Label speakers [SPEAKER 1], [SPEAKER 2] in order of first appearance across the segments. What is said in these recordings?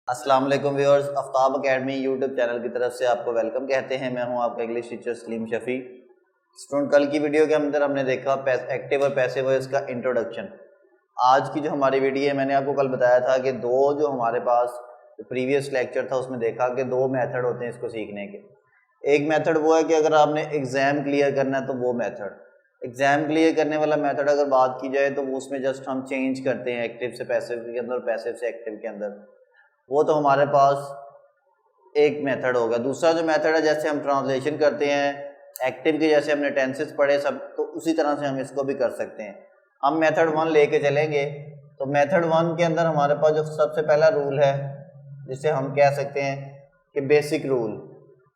[SPEAKER 1] अस्सलाम वालेकुम viewers, Aftab academy YouTube channel की तरफ से आपको वेलकम कहते हैं। मैं हूं आपका English teacher Salim Shafi. Student, कल की वीडियो के अंदर हमने देखा एक्टिव और पैसिव वॉइस का इंट्रोडक्शन। आज की जो हमारी वीडियो है, मैंने आपको कल बताया था कि जो हमारे पास प्रीवियस लेक्चर था उसमें देखा कि दो मेथड होते हैं इसको सीखने के। एक मेथड वो है कि अगर आपने एग्ज़ाम क्लियर करना है तो वो मेथड, एग्ज़ाम क्लियर करने वाला मेथड अगर बात की जाए तो उसमें जस्ट हम चेंज करते हैं एक्टिव से पैसिव के अंदर, पैसिव से एक्टिव के अंदर। वो तो हमारे पास एक मेथड होगा। दूसरा जो मेथड है, जैसे हम ट्रांसलेशन करते हैं एक्टिव के, जैसे हमने टेंसेस पढ़े सब, तो उसी तरह से हम इसको भी कर सकते हैं। हम मेथड 1 लेके चलेंगे। तो मेथड 1 के अंदर हमारे पास जो सबसे पहला रूल है, जिसे हम कह सकते हैं कि बेसिक रूल,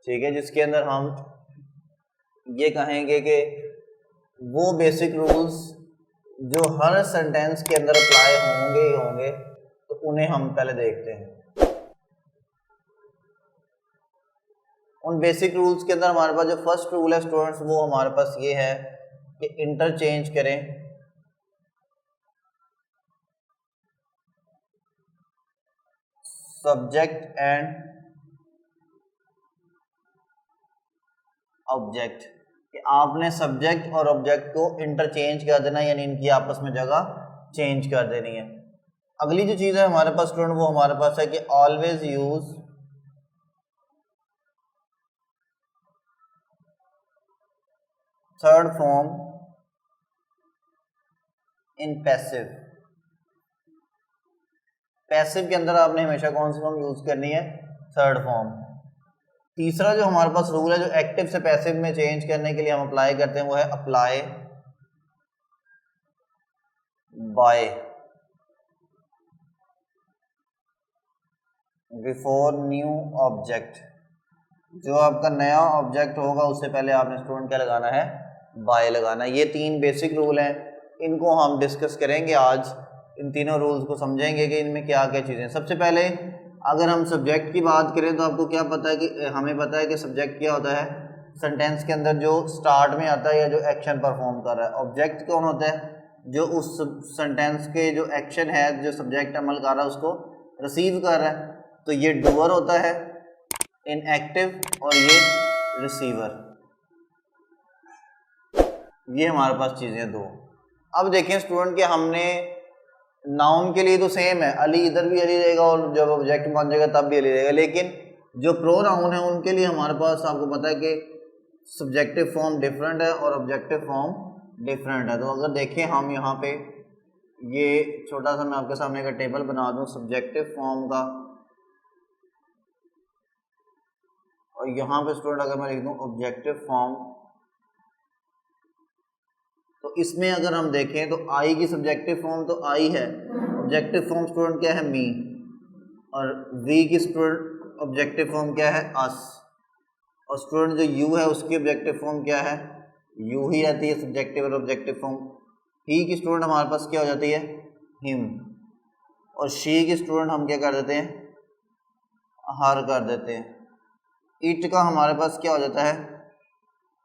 [SPEAKER 1] ठीक है, जिसके अंदर हम ये कहेंगे कि वो बेसिक रूल्स जो हर सेंटेंस के अंदर अप्लाई होंगे ही होंगे, तो उन्हें हम पहले देखते हैं। उन बेसिक रूल्स के अंदर हमारे पास जो फर्स्ट रूल है स्टूडेंट्स, वो हमारे पास ये है कि इंटरचेंज करें सब्जेक्ट एंड ऑब्जेक्ट, कि आपने सब्जेक्ट और ऑब्जेक्ट को इंटरचेंज कर देना, यानी इनकी आपस में जगह चेंज कर देनी है। अगली जो चीज़ है हमारे पास स्टूडेंट, वो हमारे पास है कि always use third form in passive. Passive के अंदर आपने हमेशा कौन सी फॉर्म यूज करनी है? Third form. तीसरा जो हमारे पास रूल है, जो एक्टिव से पैसिव में चेंज करने के लिए हम अप्लाई करते हैं, वो है apply bye before new object. जो आपका नया ऑब्जेक्ट होगा उससे पहले आपने स्टूडेंट क्या लगाना है? बाय लगाना है। ये 3 बेसिक रूल हैं, इनको हम डिस्कस करेंगे आज। इन तीनों रूल्स को समझेंगे कि इनमें क्या क्या चीज़ें। सबसे पहले अगर हम सब्जेक्ट की बात करें तो आपको क्या पता है कि हमें पता है कि सब्जेक्ट क्या होता है? सेंटेंस के अंदर जो स्टार्ट में आता है या जो एक्शन परफॉर्म कर रहा है। ऑब्जेक्ट कौन होता है? जो उस सेंटेंस के जो एक्शन है, जो सब्जेक्ट अमल कर रहा है, उसको रिसीव कर रहा है। तो ये डूअर होता है इन एक्टिव, और ये रिसीवर। ये हमारे पास चीज़ें दो। अब देखें स्टूडेंट कि हमने नाउन के लिए तो सेम है, अली इधर भी अली रहेगा और जब ऑब्जेक्ट बन जाएगा तब भी अली रहेगा, लेकिन जो प्रोनाउन है उनके लिए हमारे पास आपको पता है कि सब्जेक्टिव फॉर्म डिफरेंट है और ऑब्जेक्टिव फॉर्म डिफरेंट है। तो अगर देखें हम यहाँ पे, ये छोटा सा मैं आपके सामने का टेबल बना दूँ सब्जेक्टिव फॉर्म का, और यहाँ पे स्टूडेंट अगर मैं लिख दूँ ऑब्जेक्टिव फॉर्म, तो इसमें अगर हम देखें तो आई की सब्जेक्टिव फॉर्म तो आई है, ऑब्जेक्टिव फॉर्म स्टूडेंट क्या है? मी। और वी की स्टूडेंट ऑब्जेक्टिव फॉर्म क्या है? अस। और स्टूडेंट जो यू है उसकी ऑब्जेक्टिव फॉर्म क्या है? यू ही रहती है सब्जेक्टिव और ऑब्जेक्टिव फॉर्म। ही की स्टूडेंट हमारे पास क्या हो जाती है? हिम। और शी की स्टूडेंट हम क्या कर देते हैं? हर कर देते हैं। इट का हमारे पास क्या हो जाता है?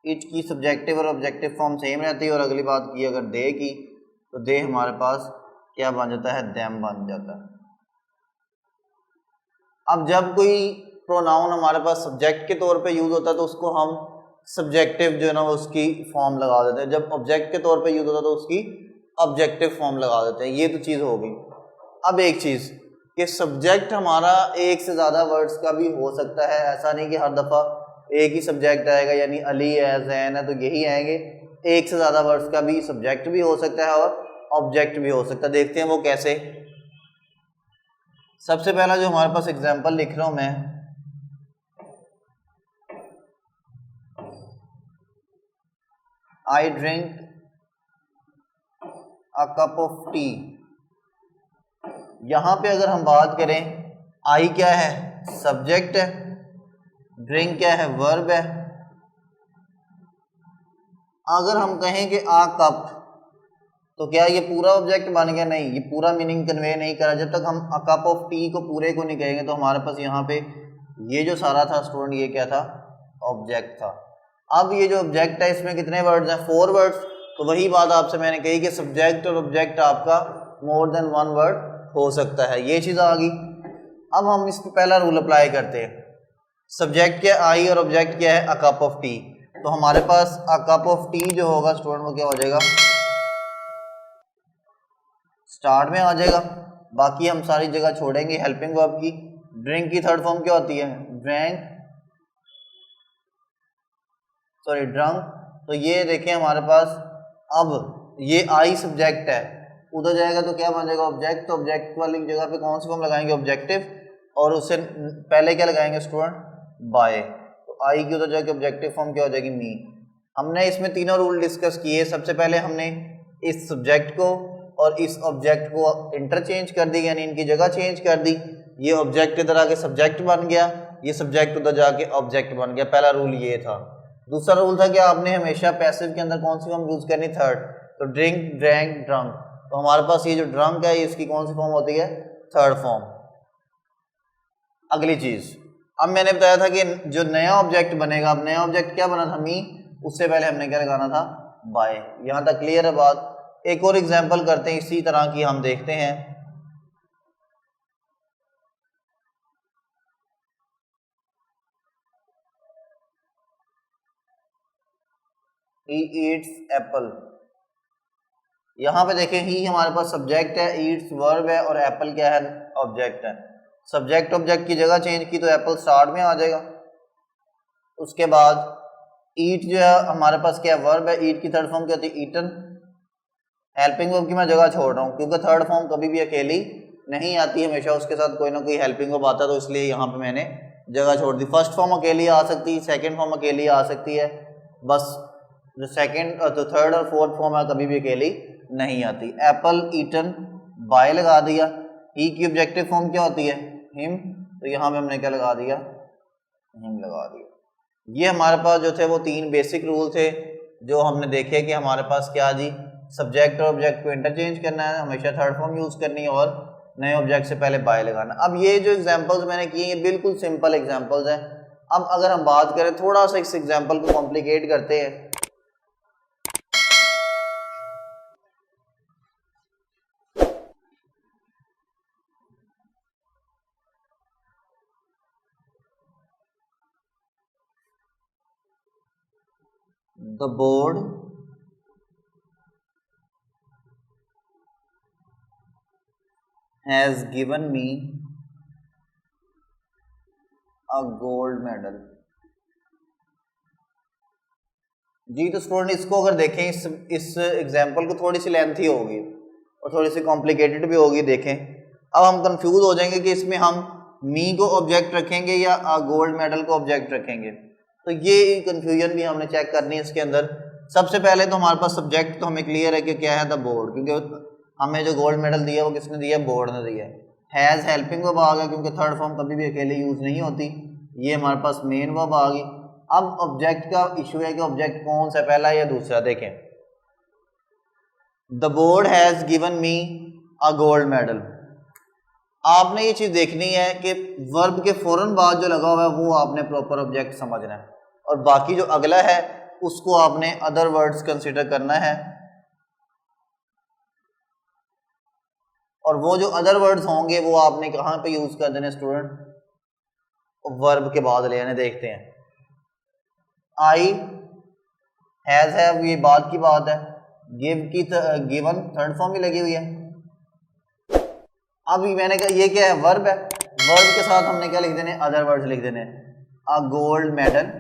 [SPEAKER 1] इट की सब्जेक्टिव और ऑब्जेक्टिव फॉर्म सेम रहती है। और अगली बात की अगर दे की, तो दे हमारे पास क्या बन जाता है? देम बन जाता है। अब जब कोई प्रोनाउन हमारे पास सब्जेक्ट के तौर पे यूज होता है तो उसको हम सब्जेक्टिव जो है ना उसकी फॉर्म लगा देते हैं। जब ऑब्जेक्ट के तौर पे यूज होता है तो उसकी ऑब्जेक्टिव फॉर्म लगा देते हैं। ये तो चीज़ हो गई। अब एक चीज़ कि सब्जेक्ट हमारा एक से ज़्यादा वर्ड्स का भी हो सकता है। ऐसा नहीं कि हर दफ़ा एक ही सब्जेक्ट आएगा, यानी अली है, जैन है, तो यही आएंगे। एक से ज़्यादा वर्ड्स का भी सब्जेक्ट भी हो सकता है और ऑब्जेक्ट भी हो सकता है। देखते हैं वो कैसे। सबसे पहला जो हमारे पास एग्जांपल लिख रहा हूं मैं, I drink a cup of T. यहां पे अगर हम बात करें, आई क्या है? सब्जेक्ट है, ड्रिंक क्या है? वर्ब है। अगर हम कहें कि आ कप, तो क्या ये पूरा ऑब्जेक्ट बन गया? नहीं, ये पूरा मीनिंग कन्वे नहीं करा। जब तक हम अ कप ऑफ टी को पूरे को नहीं कहेंगे तो हमारे पास यहाँ पे ये जो सारा था स्टूडेंट, ये क्या था? ऑब्जेक्ट था। अब ये जो ऑब्जेक्ट है इसमें कितने वर्ड्स हैं? 4 वर्ड्स। तो वही बात आपसे मैंने कही कि सब्जेक्ट और ऑब्जेक्ट आपका मोर देन 1 वर्ड हो सकता है। ये चीज़ आ गई। अब हम इस पे पहला रूल अप्लाई करते हैं। सब्जेक्ट क्या है आई और ऑब्जेक्ट क्या है अ कप ऑफ टी। तो हमारे पास अ कप ऑफ टी जो होगा स्टूडेंट वो क्या हो जाएगा, स्टार्ट में आ जाएगा। बाकी हम सारी जगह छोड़ेंगे हेल्पिंग वर्ब की। ड्रिंक की थर्ड फॉर्म क्या होती है, ड्रैंक, सॉरी ड्रंक। तो ये देखें हमारे पास, अब ये आई सब्जेक्ट है, उधर जाएगा तो क्या बन जाएगा ऑब्जेक्ट। तो ऑब्जेक्ट वाली जगह पे कौन सी फॉर्म लगाएंगे, ऑब्जेक्टिव, और उससे पहले क्या लगाएंगे स्टूडेंट, बाय। तो आई की उधर जाके ऑब्जेक्टिव फॉर्म क्या हो जाएगी, मी। हमने इसमें तीनों रूल डिस्कस किए। सबसे पहले हमने इस सब्जेक्ट को और इस ऑब्जेक्ट को इंटरचेंज कर दी, यानी इनकी जगह चेंज कर दी। ये ऑब्जेक्ट इधर आके सब्जेक्ट बन गया, ये सब्जेक्ट उधर जाके ऑब्जेक्ट बन गया। पहला रूल ये था। दूसरा रूल था कि आपने हमेशा पैसिव के अंदर कौन सी फॉर्म यूज करनी, थर्ड। तो ड्रिंक, ड्रैंक, ड्रंक। तो हमारे पास ये जो ड्रंक है इसकी कौन सी फॉर्म होती है, थर्ड फॉर्म। अगली चीज, अब मैंने बताया था कि जो नया ऑब्जेक्ट बनेगा, अब नया ऑब्जेक्ट क्या बना था, मी। उससे पहले हमने क्या लगाना था, बाय। यहां तक क्लियर है बात। एक और एग्जांपल करते हैं इसी तरह की, हम देखते हैं। He eats Apple. यहां पे देखें ही हमारे पास सब्जेक्ट है, ईट्स वर्ब है, और एप्पल क्या है, ऑब्जेक्ट है। सब्जेक्ट ऑब्जेक्ट की जगह चेंज की तो एप्पल स्टार्ट में आ जाएगा। उसके बाद ईट जो है हमारे पास क्या है, वर्ब है। ईट की थर्ड फॉर्म क्या होती है, ईटन। हेल्पिंग वर्ब की मैं जगह छोड़ रहा हूँ क्योंकि थर्ड फॉर्म कभी भी अकेली नहीं आती, हमेशा उसके साथ कोई ना कोई हेल्पिंग वर्ब आता है, तो इसलिए यहाँ पे मैंने जगह छोड़ दी। फर्स्ट फॉर्म अकेली आ सकती है, सेकंड फॉर्म अकेली आ सकती है, बस जो सेकंड तो थर्ड और फोर्थ फॉर्म है कभी भी अकेली नहीं आती। एप्पल ईटन, बाय लगा दिया। ही की ऑब्जेक्टिव फॉर्म क्या होती है, हिम। तो यहाँ पे हमने क्या लगा दिया, हिम लगा दिया। ये हमारे पास जो थे वो तीन बेसिक रूल थे जो हमने देखे कि हमारे पास क्या जी, सब्जेक्ट और ऑब्जेक्ट को इंटरचेंज करना है, हमेशा थर्ड फॉर्म यूज करनी है, और नए ऑब्जेक्ट से पहले बाय लगाना। अब ये जो एग्जांपल्स मैंने किए ये बिल्कुल सिंपल एग्जांपल्स हैं। अब अगर हम बात करें थोड़ा सा इस एग्जांपल को कॉम्प्लिकेट करते हैं। The board has given me a gold medal. जी तो स्टूडेंट इसको अगर देखें, इस एग्जाम्पल को थोड़ी सी लेंथी होगी और थोड़ी सी कॉम्प्लिकेटेड भी होगी। देखें अब हम कंफ्यूज हो जाएंगे कि इसमें हम मी को ऑब्जेक्ट रखेंगे या गोल्ड मेडल को ऑब्जेक्ट रखेंगे। तो ये कंफ्यूजन भी हमने चेक करनी है इसके अंदर। सबसे पहले तो हमारे पास सब्जेक्ट तो हमें क्लियर है कि क्या है, द बोर्ड, क्योंकि हमें जो गोल्ड मेडल दिया वो किसने दिया, बोर्ड ने दिया। हैज़ हेल्पिंग वर्ब आ गया क्योंकि थर्ड फॉर्म कभी भी अकेले यूज नहीं होती। ये हमारे पास मेन वर्ब आ गई। अब ऑब्जेक्ट का इशू है कि ऑब्जेक्ट कौन सा, पहला या दूसरा। देखें the board has given me a gold medal. आपने ये चीज देखनी है कि वर्ब के फौरन बाद जो लगा हुआ है वो आपने प्रॉपर ऑब्जेक्ट समझना है, और बाकी जो अगला है उसको आपने अदर वर्ड्स कंसिडर करना है। और वो जो अदर वर्ड्स होंगे वो आपने कहां पे यूज कर देने स्टूडेंट, वर्ब के बाद लेने। देखते हैं आई हैज है, ये बाद की बात है। गिव की गिवन थर्ड फॉर्म भी लगी हुई है। अब मैंने कहा ये क्या है, वर्ब है। वर्ब के साथ हमने क्या लिख देने, अदर वर्ड्स लिख देने। अ गोल्ड मेडल,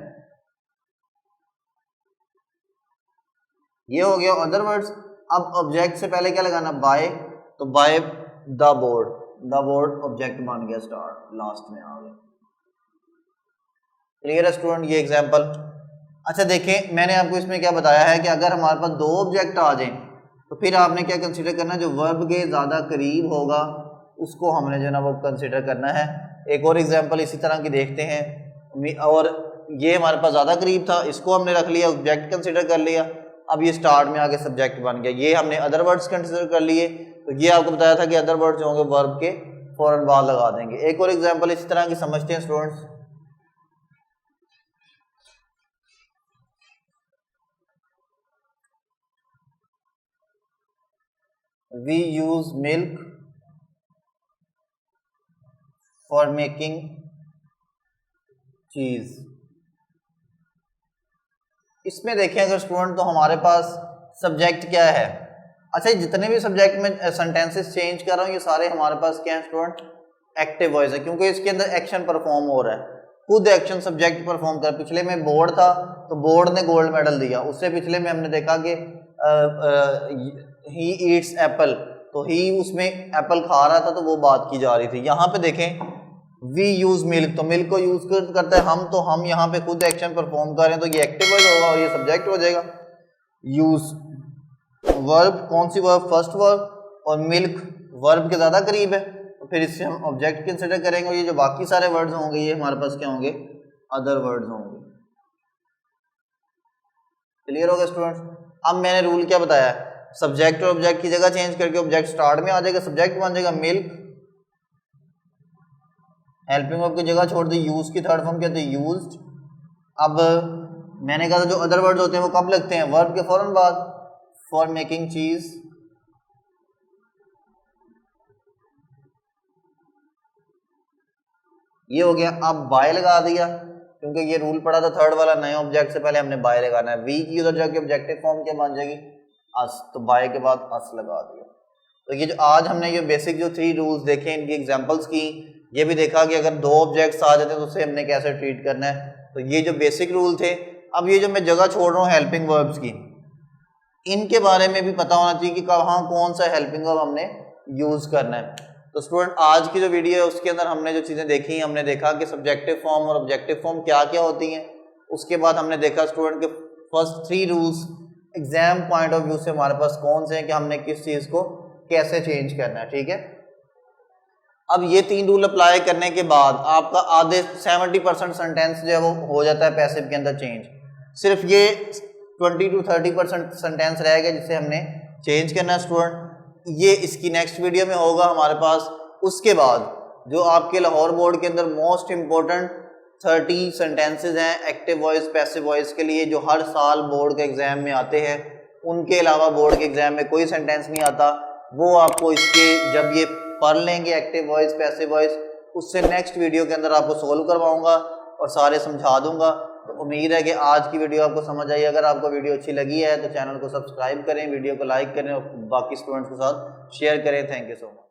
[SPEAKER 1] ये हो गया अदर वर्ड्स। अब ऑब्जेक्ट से पहले क्या लगाना, बाय। तो by the board, the board object बन गया, स्टार्ट लास्ट में आ गया। क्लियर है स्टूडेंट ये एग्जांपल। अच्छा देखें मैंने आपको इसमें क्या बताया है कि अगर हमारे पास दो ऑब्जेक्ट आ जाएं तो फिर आपने क्या कंसीडर करना है, जो वर्ब के ज़्यादा करीब होगा उसको हमने जो है ना वो कंसीडर करना है। एक और एग्जांपल इसी तरह की देखते हैं। और ये हमारे पास ज़्यादा करीब था, इसको हमने रख लिया, ऑब्जेक्ट कंसीडर कर लिया। अब ये स्टार्ट में आके सब्जेक्ट बन गया, ये हमने अदर वर्ड्स कंसीडर कर लिए। तो ये आपको बताया था कि अदर वर्ड्स जो होंगे वर्ब के फौरन बाद लगा देंगे। एक और एग्जाम्पल इसी तरह की समझते हैं students. We use milk for making चीज। इसमें देखें अगर स्टूडेंट तो हमारे पास सब्जेक्ट क्या है। अच्छा, जितने भी सब्जेक्ट में सेंटेंसेस चेंज कर रहा हूँ ये सारे हमारे पास क्या है स्टूडेंट, एक्टिव वॉइस है, क्योंकि इसके अंदर एक्शन परफॉर्म हो रहा है, खुद एक्शन सब्जेक्ट परफॉर्म कर। पिछले में बोर्ड था तो बोर्ड ने गोल्ड मेडल दिया, उससे पिछले में हमने देखा कि ही ईट्स एप्पल, तो ही उसमें एप्पल खा रहा था तो वो बात की जा रही थी। यहाँ पे देखें वी यूज मिल्क, तो मिल्क को यूज करते हैं हम, तो हम यहाँ पे खुद एक्शन परफॉर्म कर रहे हैं, तो ये एक्टिव वॉइस होगा और ये सब्जेक्ट हो जाएगा। यूज वर्ब, कौन सी वर्ब, फर्स्ट वर्ब, और मिल्क वर्ब के ज्यादा करीब है तो फिर इससे हम ऑब्जेक्ट कंसिडर करेंगे, और ये जो बाकी सारे वर्ड्स होंगे ये हमारे पास क्या होंगे, अदर वर्ड्स होंगे। क्लियर हो गया स्टूडेंट्स। अब मैंने रूल क्या बताया है, सब्जेक्ट और ऑब्जेक्ट की जगह चेंज करके ऑब्जेक्ट स्टार्ट में आ जाएगा, सब्जेक्ट बन जाएगा मिल्क, हेल्पिंग वर्ब की जगह छोड़ दी यूज की थर्ड फॉर्म क्या थी, यूज्ड। अब मैंने कहा था जो अदर वर्ड्स होते हैं वो कब लगते हैं, वर्ब के फौरन बाद, फॉर मेकिंग चीज, ये हो गया। अब बाय लगा दिया क्योंकि ये रूल पड़ा था थर्ड वाला, नए ऑब्जेक्ट से पहले हमने बाय लगाना है। वी की उधर जाके ऑब्जेक्टिव फॉर्म क्या बन जाएगी, अस, तो बाय के बाद अस लगा दिया। तो ये जो आज हमने ये बेसिक जो 3 रूल्स देखे, इनकी एग्जांपल्स की, ये भी देखा कि अगर 2 ऑब्जेक्ट्स आ जाते हैं तो उसे हमने कैसे ट्रीट करना है। तो ये जो बेसिक रूल थे, अब ये जो मैं जगह छोड़ रहा हूँ हेल्पिंग वर्ब्स की, इनके बारे में भी पता होना चाहिए कि कहाँ कौन सा हेल्पिंग वर्ब हमने यूज करना है। तो स्टूडेंट आज की जो वीडियो है उसके अंदर हमने जो चीजें देखी, हमने देखा कि सब्जेक्टिव फॉर्म और ऑब्जेक्टिव फॉर्म क्या क्या होती हैं। उसके बाद हमने देखा स्टूडेंट के first 3 rules exam point of view से हमारे पास कौन से हैं कि हमने किस चीज को कैसे चेंज करना है, ठीक है। अब ये 3 रूल अप्लाई करने के बाद आपका आधे 70% सेंटेंस जो है वो हो जाता है पैसिव के अंदर चेंज। सिर्फ ये 20 to 30% सेंटेंस रहेगा जिसे हमने चेंज करना है स्टूडेंट। ये इसकी नेक्स्ट वीडियो में होगा हमारे पास। उसके बाद जो आपके लाहौर बोर्ड के अंदर मोस्ट इंपॉर्टेंट 30 सेंटेंसेज हैं एक्टिव वॉइस पैसिव वॉइस के लिए, जो हर साल बोर्ड के एग्जाम में आते हैं, उनके अलावा बोर्ड के एग्जाम में कोई सेंटेंस नहीं आता, वो आपको इसके जब ये पढ़ लेंगे एक्टिव वॉइस पैसिव वॉइस, उससे नेक्स्ट वीडियो के अंदर आपको सोल्व करवाऊंगा और सारे समझा दूंगा। तो उम्मीद है कि आज की वीडियो आपको समझ आई। अगर आपको वीडियो अच्छी लगी है तो चैनल को सब्सक्राइब करें, वीडियो को लाइक करें और बाकी स्टूडेंट्स के साथ शेयर करें। Thank you so much.